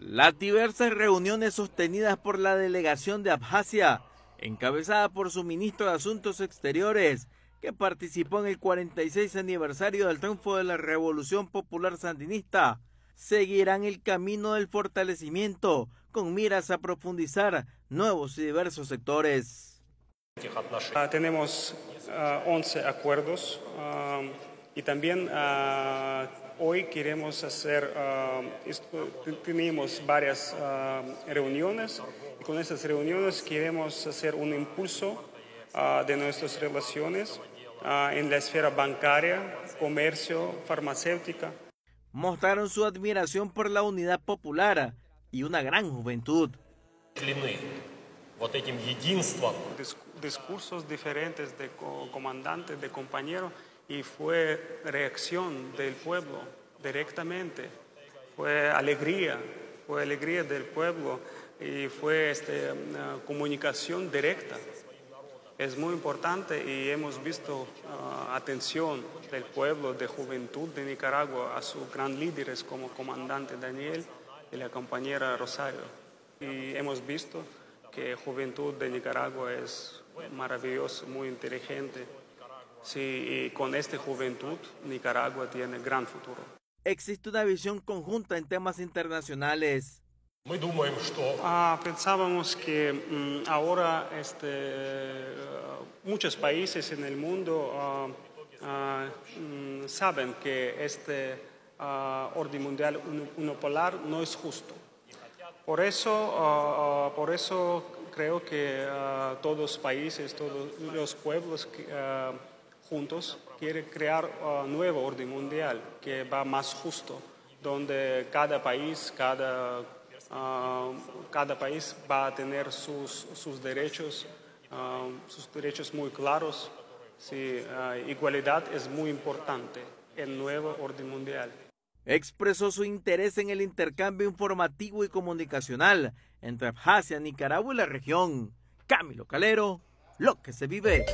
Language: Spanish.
Las diversas reuniones sostenidas por la delegación de Abjasia, encabezada por su ministro de Asuntos Exteriores, que participó en el 46 aniversario del triunfo de la Revolución Popular Sandinista, seguirán el camino del fortalecimiento con miras a profundizar nuevos y diversos sectores. Tenemos 11 acuerdos y también hoy queremos hacer, tenemos varias reuniones y con esas reuniones queremos hacer un impulso de nuestras relaciones en la esfera bancaria, comercio, farmacéutica. Mostraron su admiración por la unidad popular y una gran juventud. Discursos diferentes de comandantes, de compañeros, y fue reacción del pueblo directamente, fue alegría del pueblo y fue comunicación directa. Es muy importante y hemos visto atención del pueblo, de juventud de Nicaragua a sus grandes líderes como comandante Daniel y la compañera Rosario. Y hemos visto que juventud de Nicaragua es maravillosa, muy inteligente. Sí, y con esta juventud Nicaragua tiene gran futuro. Existe una visión conjunta en temas internacionales. Pensábamos que ahora muchos países en el mundo saben que este orden mundial unipolar no es justo. Por eso creo que todos los países, todos los pueblos juntos quieren crear un nuevo orden mundial que va más justo, donde cada país va a tener sus derechos muy claros. Sí, igualdad es muy importante en el nuevo orden mundial. Expresó su interés en el intercambio informativo y comunicacional entre Abjasia, Nicaragua y la región. Camilo Calero, lo que se vive.